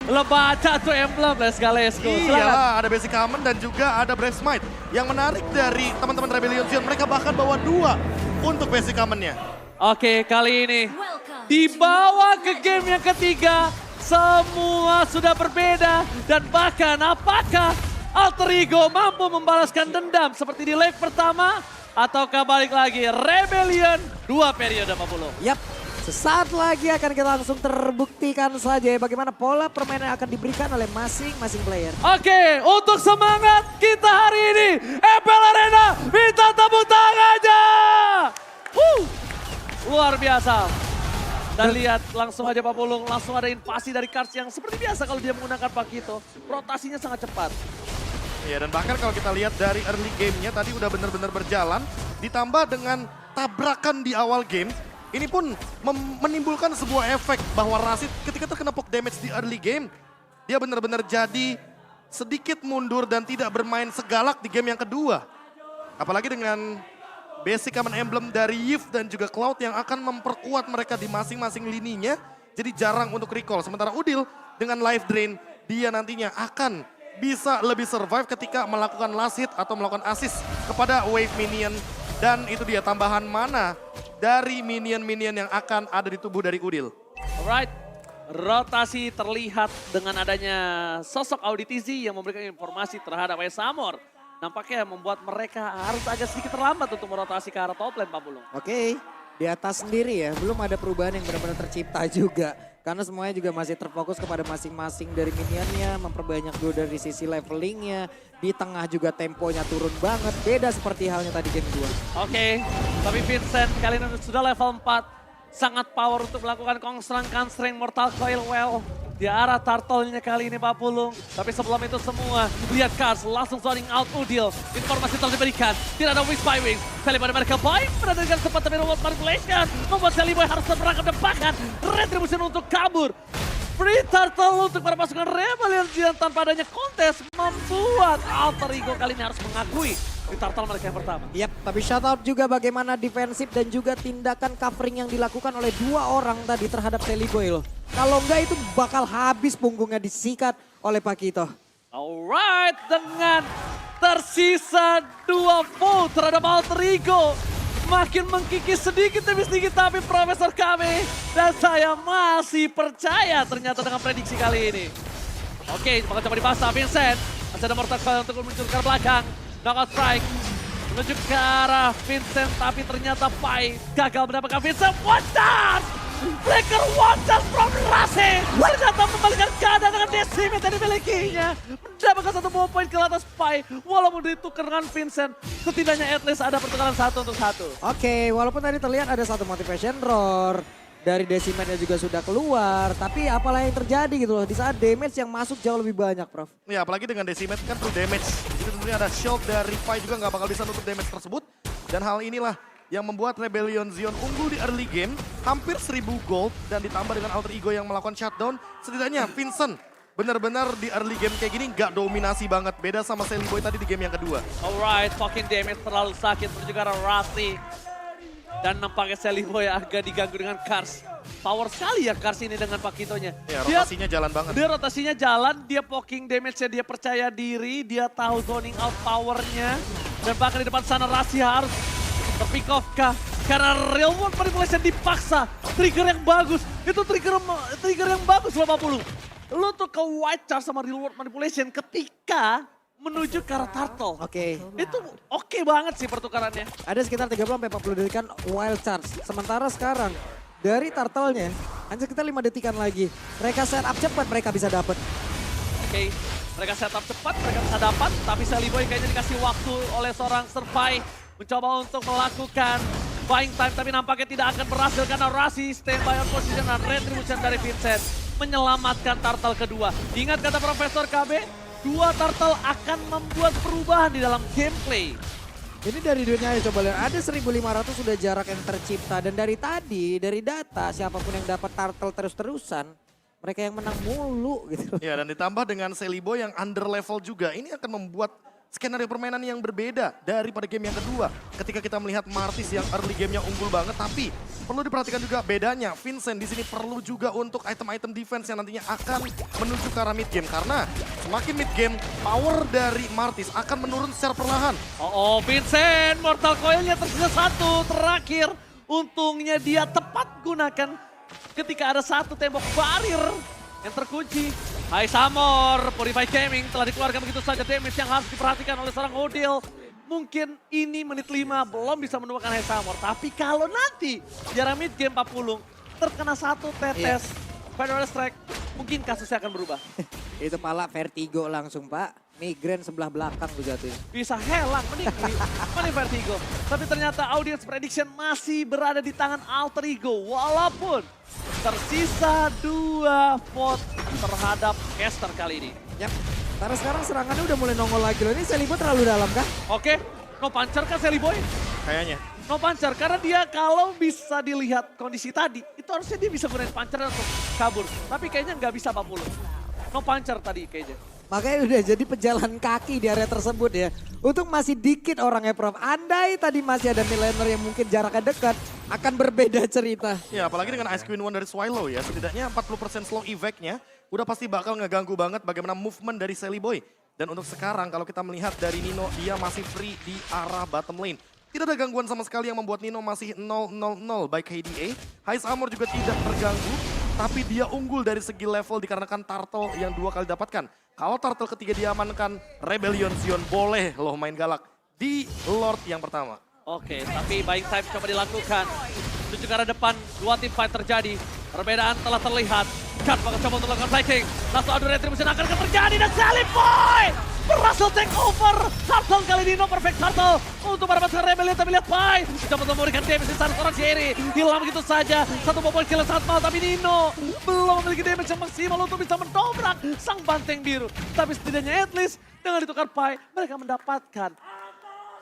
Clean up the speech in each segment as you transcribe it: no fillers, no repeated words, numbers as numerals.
Lo baca tuh emblem, let's go. Iyalah, ada Basic Common dan juga ada Brave Smite. Yang menarik dari teman-teman Rebellion Zion, mereka bahkan bawa 2 untuk Basic Common-nya. Oke, kali ini dibawa ke game yang ketiga. Semua sudah berbeda dan bahkan apakah Alter Ego mampu membalaskan dendam seperti di leg pertama ataukah balik lagi Rebellion 2 periode Pak Pulung? Yap, sesaat lagi akan kita langsung terbuktikan saja bagaimana pola permainan yang akan diberikan oleh masing-masing player. Oke, untuk semangat kita hari ini, EPL Arena minta tepuk tangannya. Luar biasa. Dan lihat langsung aja Pak Pulung, langsung ada invasi dari Cars yang seperti biasa kalau dia menggunakan Pakito. Rotasinya sangat cepat. Ya, dan bahkan kalau kita lihat dari early game-nya tadi udah benar-benar berjalan. Ditambah dengan tabrakan di awal game. Ini pun menimbulkan sebuah efek bahwa Rashid ketika terkena poke damage di early game. Dia benar-benar jadi sedikit mundur dan tidak bermain segalak di game yang kedua. Apalagi dengan Basic Common Emblem dari Yves dan juga Cloud yang akan memperkuat mereka di masing-masing lininya. Jadi jarang untuk recall. Sementara Udil dengan life drain dia nantinya akan bisa lebih survive ketika melakukan last hit atau melakukan assist kepada wave minion. Dan itu dia tambahan mana dari minion-minion yang akan ada di tubuh dari Udil. Alright, rotasi terlihat dengan adanya sosok Auditizi yang memberikan informasi terhadap Esamor. Nampaknya membuat mereka harus agak sedikit terlambat untuk merotasi ke arah top lane Pak Pulung. Oke, di atas sendiri ya, belum ada perubahan yang benar-benar tercipta juga. Karena semuanya juga masih terfokus kepada masing-masing dari minionnya, memperbanyak dulu dari sisi levelingnya. Di tengah juga temponya turun banget, beda seperti halnya tadi game 2. Oke, tapi Vincent kali ini sudah level 4. Sangat power untuk melakukan constraint Mortal Coil well. Di arah turtle-nya kali ini Pak Pulung. Tapi sebelum itu semua, lihat Cars langsung zoning out Udil. Informasi telah diberikan, tidak ada Wish by Wings. Kali pada mereka baik mendapatkan sempat tapi reward manipulation. Membuat Sally Boy harus terperangkap dan bahkan retribution untuk kabur. Free turtle untuk para pasukan Rebellion Zion tanpa adanya kontes membuat Alter Ego kali ini harus mengakui di turtle mereka yang pertama. Yap, tapi shout out juga bagaimana defensif dan juga tindakan covering yang dilakukan oleh 2 orang tadi terhadap Sally Boy loh. Kalau enggak itu bakal habis punggungnya disikat oleh Pakito. Alright, dengan tersisa 2 volt terhadap Alter Ego. Makin mengkikis sedikit demi sedikit tapi Profesor kami. Dan saya masih percaya ternyata dengan prediksi kali ini. Oke, bakal coba dipasang Vincent. Masih ada Mortal Coil untuk meluncurkan belakang. Knockout strike. Menuju ke arah Vincent tapi ternyata Pai gagal mendapatkan Vincent. One chance! Flicker one chance from Rase. Ternyata membalikan keadaan dengan decimate yang dimilikinya. Mendapatkan 1 ball point ke atas Pai. Walaupun ditukar dengan Vincent. Setidaknya at least ada pertukaran 1 untuk 1. Oke, walaupun tadi terlihat ada 1 motivation roar. Dari decimate-nya juga sudah keluar. Tapi apalah yang terjadi gitu loh. Di saat damage yang masuk jauh lebih banyak, Prof. Ya, apalagi dengan decimate kan perlu damage. Jadi tentunya ada shield dari Pai juga nggak bakal bisa nutup damage tersebut. Dan hal inilah yang membuat Rebellion Zion unggul di early game. Hampir 1000 gold dan ditambah dengan Alter Ego yang melakukan shutdown. Setidaknya Vincent benar-benar di early game kayak gini nggak dominasi banget. Beda sama Sally Boy tadi di game yang kedua. Alright, fucking damage terlalu sakit menuju ke arah Rasi. Dan nampaknya Sally Boy agak diganggu dengan Cars. Power sekali ya Cars ini dengan Pakitonya. Ya, rotasinya jalan banget. Dia rotasinya jalan, dia poking damage-nya, dia percaya diri, dia tahu zoning out powernya. Dan bahkan di depan sana Rasi harus terpick off kah? Karena real world manipulation dipaksa. Trigger yang bagus, itu trigger yang bagus loh Pak Pulung. Lu tuh ke white charge sama real world manipulation ketika menuju ke arah turtle. Oke. Itu oke banget sih pertukarannya. Ada sekitar 30-40 detikan wild charge. Sementara sekarang dari turtle-nya hanya sekitar 5 detikan lagi. Mereka set up cepat, mereka bisa dapat. Oke, mereka setup cepat, mereka bisa dapat. Tapi Sally Boy kayaknya dikasih waktu oleh seorang Survive. Mencoba untuk melakukan buying time. Tapi nampaknya tidak akan berhasil karena Rasi standby on position dan retribution dari Vincent. Menyelamatkan turtle kedua. Ingat kata Profesor KB, 2 turtle akan membuat perubahan di dalam gameplay. Ini dari dunia ya, coba lihat, ada 1500 sudah jarak yang tercipta. Dan dari tadi, dari data siapapun yang dapat turtle terus-terusan, mereka yang menang mulu gitu. Ya, dan ditambah dengan Sally Boy yang under level juga. Ini akan membuat skenario permainan yang berbeda daripada game yang kedua. Ketika kita melihat Martis yang early gamenya unggul banget, tapi perlu diperhatikan juga bedanya. Vincent di sini perlu juga untuk item-item defense yang nantinya akan menuju ke arah mid game. Karena semakin mid game, power dari Martis akan menurun secara perlahan. Oh, Vincent, Mortal Coil-nya tersisa satu terakhir. Untungnya dia tepat gunakan ketika ada satu tembok barir yang terkunci. Hai Samor, Purify Gaming telah dikeluarkan begitu saja, damage yang harus diperhatikan oleh seorang Odil. Mungkin ini menit 5 belum bisa menemukan Hai Samor, tapi kalau nanti jarak mid game 40 terkena satu tetes Final Strike, mungkin kasusnya akan berubah. Itu pala vertigo langsung Pak. Migrain sebelah belakang tuh jatuhnya. Bisa helang, mending Vertigo. Tapi ternyata audience prediction masih berada di tangan Alter Ego. Walaupun tersisa 2 vote terhadap caster kali ini. Yap, karena sekarang serangannya udah mulai nongol lagi loh. Ini Seliboy terlalu dalam kah? Oke, no puncher kan Seliboy? Kayaknya. No puncher, karena dia kalau bisa dilihat kondisi tadi, itu harusnya dia bisa gunain puncher untuk kabur. Tapi kayaknya nggak bisa 40. No puncher tadi kayaknya. Makanya udah jadi pejalan kaki di area tersebut ya. Untuk masih dikit orangnya Prof. Andai tadi masih ada Milenar yang mungkin jaraknya dekat, akan berbeda cerita. Ya apalagi dengan Ice Queen One dari Swallow ya. Setidaknya 40% slow effect-nya udah pasti bakal ngeganggu banget bagaimana movement dari Seliboy. Dan untuk sekarang kalau kita melihat dari Nino, dia masih free di arah bottom lane. Tidak ada gangguan sama sekali yang membuat Nino masih 0-0-0 by KDA. Heist Armor juga tidak terganggu, tapi dia unggul dari segi level dikarenakan Turtle yang 2 kali dapatkan. Kalau Turtle ketiga diamankan, Rebellion Zion boleh loh main galak di Lord yang pertama. Oke, tapi buying time coba dilakukan. Menuju ke arah depan, 2 tim fight terjadi. Perbedaan telah terlihat. Cut bakal coba untuk melakukan fighting. Langsung adu retribution akan terjadi dan Seliboy berhasil take over. Turtle kali ini, no perfect Turtle untuk mendapatkan Rebellion, tapi lihat Pai coba untuk memberikan damage di sana seorang Jerry. Hilang begitu saja, satu bobol kill yang sangat mahal, tapi Nino belum memiliki damage yang maksimal untuk bisa mendobrak sang banteng biru. Tapi setidaknya at least dengan ditukar Pai, mereka mendapatkan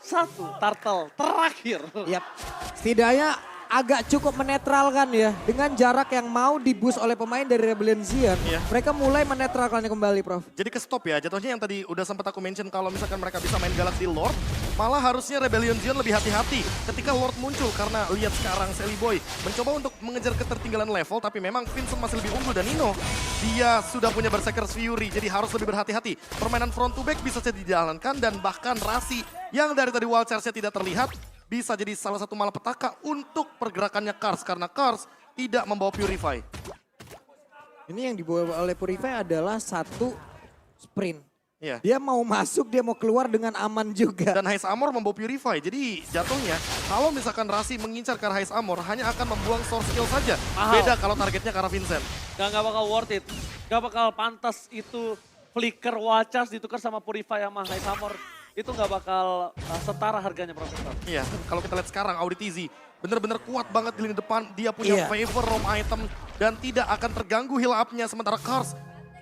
satu Turtle terakhir. Yap, setidaknya agak cukup menetralkan ya. Dengan jarak yang mau diboost oleh pemain dari Rebellion Zion. Iya. Mereka mulai menetralkannya kembali Prof. Jadi ke stop ya, jatuhnya yang tadi udah sempat aku mention kalau misalkan mereka bisa main galak di Lord, malah harusnya Rebellion Zion lebih hati-hati ketika Lord muncul. Karena lihat sekarang Seliboy mencoba untuk mengejar ketertinggalan level, tapi memang Vincent masih lebih unggul dan Nino, dia sudah punya Berserker's Fury, jadi harus lebih berhati-hati. Permainan front to back bisa saja dijalankan dan bahkan Rasi yang dari tadi wild charge-nya tidak terlihat, bisa jadi salah satu malapetaka untuk pergerakannya Kars. Karena Kars tidak membawa Purify. Ini yang dibawa oleh Purify adalah satu sprint. Iya. Dia mau masuk, dia mau keluar dengan aman juga. Dan Heist Armor membawa Purify. Jadi jatuhnya kalau misalkan Rasi mengincar ke arah Heist Armor hanya akan membuang source skill saja. Mahal. Beda kalau targetnya ke arah Vincent. Gak bakal worth it. Gak bakal pantas itu flicker Wachas ditukar sama Purify sama High Hammer. Itu gak bakal setara harganya Profesor. Iya, kalau kita lihat sekarang Audi TZ benar-benar kuat banget di lini depan. Dia punya favor roam item dan tidak akan terganggu heal up-nya. Sementara Kars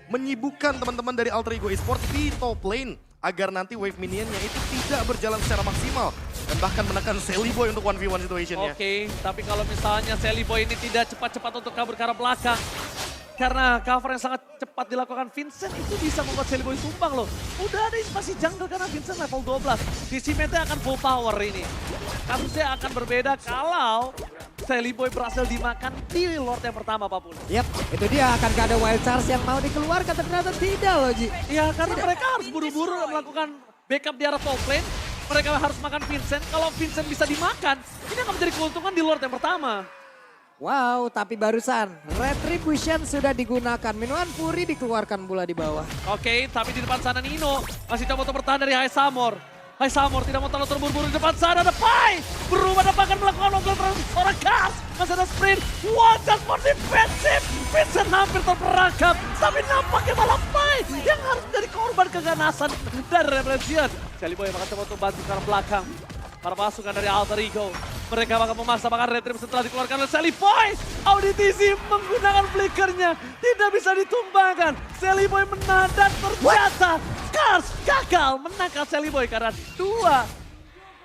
menyibukkan teman-teman dari Alter Ego Esports di top lane agar nanti wave minionnya itu tidak berjalan secara maksimal dan bahkan menekan Seliboy untuk 1v1 situationnya. Oke, tapi kalau misalnya Seliboy ini tidak cepat-cepat untuk kabur ke arah belakang, karena cover yang sangat cepat dilakukan Vincent itu bisa membuat Seliboy tumbang loh. Udah ada masih jungle karena Vincent level 12. Disimetnya akan full power ini. Kasusnya akan berbeda kalau Seliboy berhasil dimakan di Lord yang pertama apapun. Yap, itu dia akan gak ada wild charge yang mau dikeluarkan, ternyata tidak loh Ji. Ya karena mereka harus buru-buru melakukan backup di arah top lane. Mereka harus makan Vincent. Kalau Vincent bisa dimakan, ini akan menjadi keuntungan di Lord yang pertama. Wow, tapi barusan Retribution sudah digunakan. Minuman Fury dikeluarkan pula di bawah. Oke, tapi di depan sana Nino masih coba untuk bertahan dari Hai Samor. Hai Samor tidak mau terlalu terburu-buru di depan sana. Ada Pai berubah dan bahkan melakukan ongkol terhadap seorang Kars. Masih ada sprint. Wajah for defensif. Vincent hampir terperangkap. Tapi nampaknya malah Pai yang harus menjadi korban keganasan dari Rebellion. Seliboy bakal coba untuk bantu ke arah belakang. Para pasukan dari Alter Ego. Mereka bakal memaksa bahkan retribution setelah dikeluarkan oleh Seliboy. Audi TZ menggunakan flickernya. Tidak bisa ditumbangkan. Seliboy menang dan ternyata Kars gagal menangkap Seliboy karena 2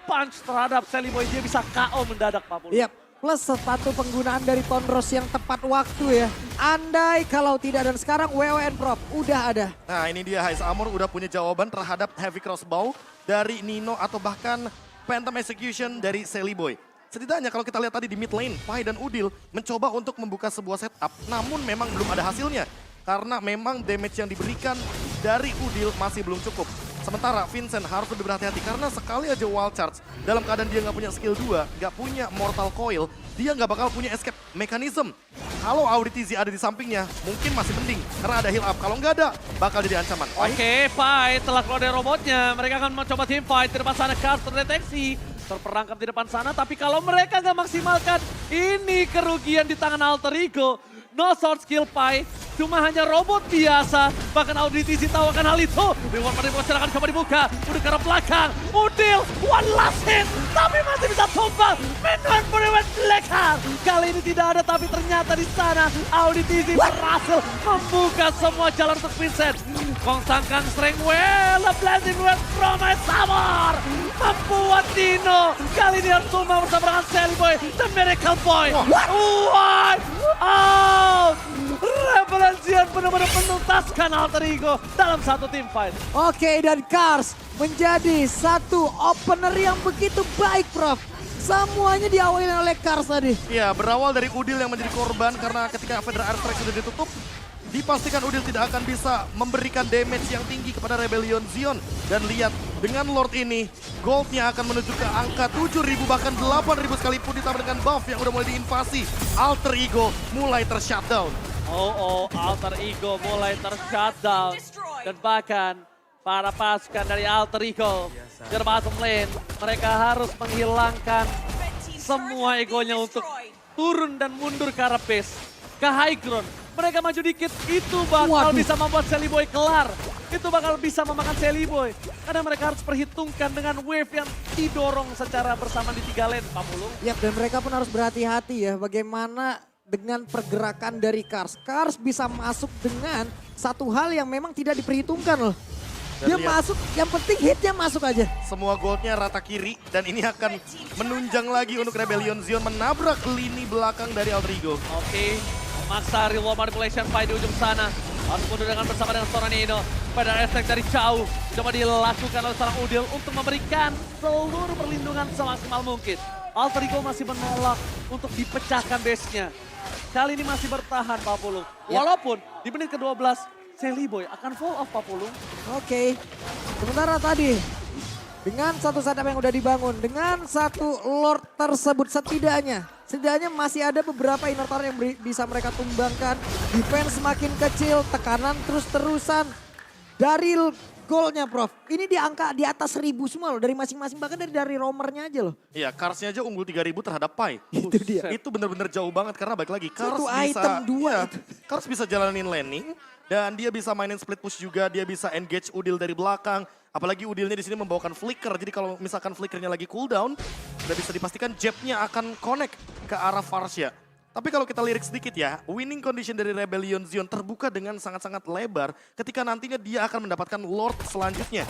punch terhadap Seliboy. Dia bisa KO mendadak Pak Pul. Yap, plus satu penggunaan dari Tonros yang tepat waktu ya. Andai kalau tidak, dan sekarang WWN Prop udah ada. Nah ini dia Heist Armor udah punya jawaban terhadap Heavy Crossbow dari Nino atau bahkan Phantom Execution dari Seliboy. setidaknya kalau kita lihat tadi di mid lane, Pai dan Udil mencoba untuk membuka sebuah setup, namun memang belum ada hasilnya. Karena memang damage yang diberikan dari Udil masih belum cukup. Sementara Vincent harus lebih berhati-hati karena sekali aja wild charge, dalam keadaan dia nggak punya skill 2, nggak punya mortal coil, dia nggak bakal punya escape mechanism. Kalau Auditizi ada di sampingnya, mungkin masih mending karena ada heal up. Kalau nggak ada, bakal jadi ancaman. Oke, Fight telah keluar dari robotnya. Mereka akan mencoba team fight. Di depan sana Cars terdeteksi. Terperangkap di depan sana, tapi kalau mereka nggak maksimalkan, ini kerugian di tangan Alter Ego. No sword skill Pai, cuma hanya robot biasa. Bahkan Auditizi tahu akan hal itu. Reward pada silahkan coba dibuka. Udah ke arah belakang. Udil, one last hit. Tapi masih bisa tumbang. Minuman Reward belakang. Kali ini tidak ada, tapi ternyata di sana Auditizi berhasil membuka semua jalan untuk Vincent. Kong Sangkang Strength well, a blessing with Promise Summer. Membuat Dino kali ini harus tumbang bersama dengan Sally Boy dan Miracle Boy. What? Out! Rebellion benar-benar menuntaskan Alter Ego dalam satu team fight. Oke, dan Cars menjadi satu opener yang begitu baik, Prof. Semuanya diawali oleh Cars tadi. Ya, berawal dari Udil yang menjadi korban karena ketika Federal Airstrike sudah ditutup, dipastikan Udil tidak akan bisa memberikan damage yang tinggi kepada Rebellion Zion. Dan lihat, dengan Lord ini, goldnya akan menuju ke angka 7.000 bahkan 8.000 sekalipun ditambah dengan buff yang udah mulai diinvasi. Alter Ego mulai tershutdown. Alter Ego mulai tershutdown. Dan bahkan para pasukan dari Alter Ego di bottom lane, mereka harus menghilangkan semua egonya untuk turun dan mundur ke arah base, ke high ground. Mereka maju dikit, itu bakal bisa membuat Sally Boy kelar. Itu bakal bisa memakan Sally Boy. Karena mereka harus perhitungkan dengan wave yang didorong secara bersama di 3 lane, Pak Pulung. Yap, dan mereka pun harus berhati-hati ya bagaimana dengan pergerakan dari Cars. Cars bisa masuk dengan satu hal yang memang tidak diperhitungkan loh. Dia masuk, yang penting hitnya masuk aja. Semua goldnya rata kiri dan ini akan menunjang lagi untuk Rebellion Zion menabrak lini belakang dari Alter Ego. Oke, memaksa real manipulation fight di ujung sana. Harus mundur dengan bersama dengan seorang Nino. Pada efek dari jauh, coba dilakukan oleh seorang Udil untuk memberikan seluruh perlindungan semaksimal mungkin. Alter Ego masih menolak untuk dipecahkan base-nya. Kali ini masih bertahan Pak Pulung. Walaupun di menit ke-12, Sally Boy akan fall off Pak Pulung. Oke, sementara tadi dengan satu setup yang udah dibangun, dengan satu Lord tersebut setidaknya masih ada beberapa inner tower yang bisa mereka tumbangkan. Defense semakin kecil, tekanan terus-terusan dari golnya Prof. Ini di angka di atas 1.000 semua loh dari masing-masing, bahkan dari roamernya aja loh. Iya, Carsnya aja unggul 3.000 terhadap Pai. Itu dia. Itu benar-benar jauh banget karena balik lagi Cars Satu bisa item, dua. Cars bisa jalanin laning dan dia bisa mainin split push juga, dia bisa engage Udil dari belakang. Apalagi Udilnya di sini membawakan flicker. Jadi kalau misalkan flickernya lagi cooldown, udah bisa dipastikan jabnya akan connect ke arah Varsha. Tapi kalau kita lirik sedikit ya, winning condition dari Rebellion Zion terbuka dengan sangat-sangat lebar ketika nantinya dia akan mendapatkan Lord selanjutnya.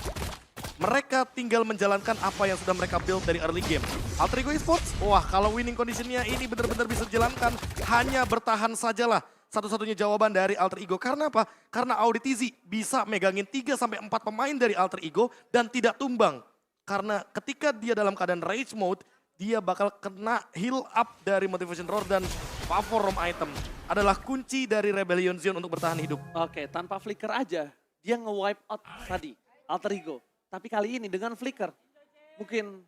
Mereka tinggal menjalankan apa yang sudah mereka build dari early game. Alter Ego Esports, wah kalau winning conditionnya ini benar-benar bisa dijalankan, hanya bertahan sajalah. Satu-satunya jawaban dari Alter Ego. Karena apa? Karena Auditizi bisa megangin 3-4 pemain dari Alter Ego dan tidak tumbang. Karena ketika dia dalam keadaan rage mode, dia bakal kena heal up dari Motivation Roar dan Favor Roam item. Adalah kunci dari Rebellion Zion untuk bertahan hidup. Oke, tanpa flicker aja, dia nge-wipe out tadi, Alter Ego. Tapi kali ini dengan flicker, mungkin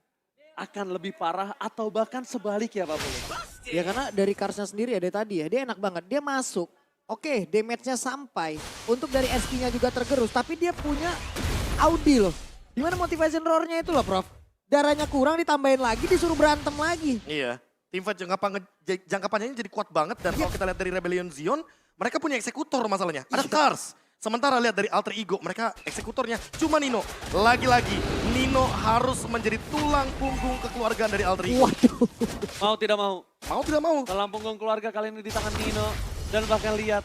akan lebih parah atau bahkan sebaliknya Pak Pulung. Ya karena dari Carsnya sendiri ya dari tadi ya, dia enak banget. Dia masuk, oke damage-nya sampai. Untuk dari SP-nya juga tergerus, tapi dia punya Audi loh. Dimana motivation roar-nya itu loh Prof. Darahnya kurang ditambahin lagi, disuruh berantem lagi. Iya, teamfight jangka panjangnya jadi kuat banget. Dan kalau kita lihat dari Rebellion Zion, mereka punya eksekutor masalahnya. Ada Cars. Sementara lihat dari Alter Ego, mereka eksekutornya cuma Nino. Lagi-lagi, Nino harus menjadi tulang punggung kekeluargaan dari Alter Ego. Waduh. Mau tidak mau, Mau tidak mau. tulang punggung keluarga kali ini di tangan Nino. Dan bahkan lihat,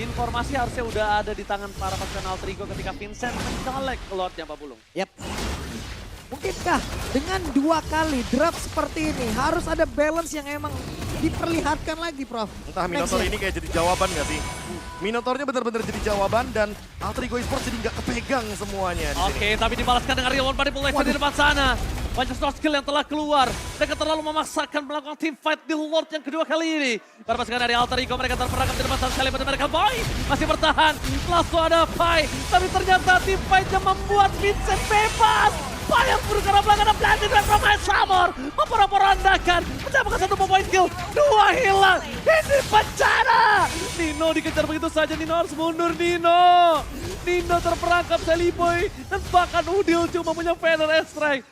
informasi harusnya udah ada di tangan para pasukan Alter Ego ketika Vincent mencolek Lordnya Pak Pulung. Yap. Mungkinkah dengan 2 kali draft seperti ini harus ada balance yang emang diperlihatkan lagi Prof? Entah Minotaur ini kayak jadi jawaban gak sih? Minotaurnya benar-benar jadi jawaban dan Alter Ego Esports jadi nggak kepegang semuanya. Oke, tapi dibalaskan dengan Real One Manipulation di depan sana. Banyak soft skill yang telah keluar. Mereka terlalu memaksakan melakukan team fight di Lord yang kedua kali ini. Karena pasukan dari Alter Ego mereka terperangkap di depan sama sekali. Mereka Boy masih bertahan. Langsung ada Pai. Tapi ternyata team fight-nya membuat Vincent bebas. Pai yang buru karena belakang Blinded Wave from My Summer. Memporak-porandakan. Mencapai satu point kill. 2 hilang. Ini bencana. Nino dikejar begitu saja. Nino harus mundur Nino. Nino terperangkap Sally Boy. Dan bahkan Udil cuma punya Feather Strike.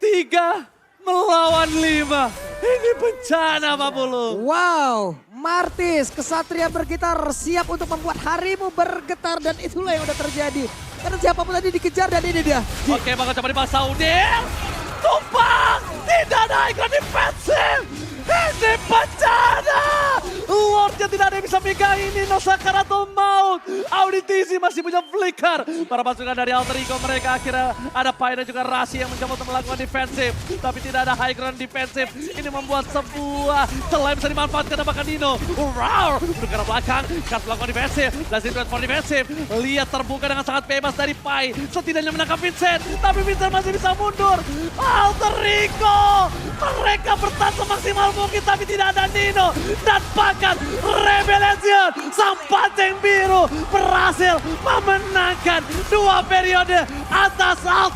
3 melawan 5. Ini bencana Pak Bulu. Wow, Martis, kesatria bergitar siap untuk membuat harimu bergetar dan itulah yang udah terjadi. Karena siapapun tadi dikejar dan ini dia. Oke, bakal coba dipasang Udil. Tumpang, tidak ada ikon defensif. Ini bencana. Lordnya tidak ada yang bisa megang ini. Nosakar atau Maut. Auditisi masih punya flicker. Para pasukan dari Alter Ego mereka akhirnya ada Pai dan juga Rasi yang mencoba untuk melakukan defensif. Tapi tidak ada high ground defensif. Ini membuat sebuah celah bisa dimanfaatkan dan bahkan Nino. Wow, ke belakang. Kas melakukan defensif. Blazing Threat for defensif. Lihat terbuka dengan sangat bebas dari Pai. Setidaknya menangkap Vincent. Tapi Vincent masih bisa mundur. Alter Ego. Mereka bertahan semaksimal mungkin tapi tidak ada Nino. Dan bahkan Rebellion sang pancing biru berhasil memenangkan 2 periode atas Alter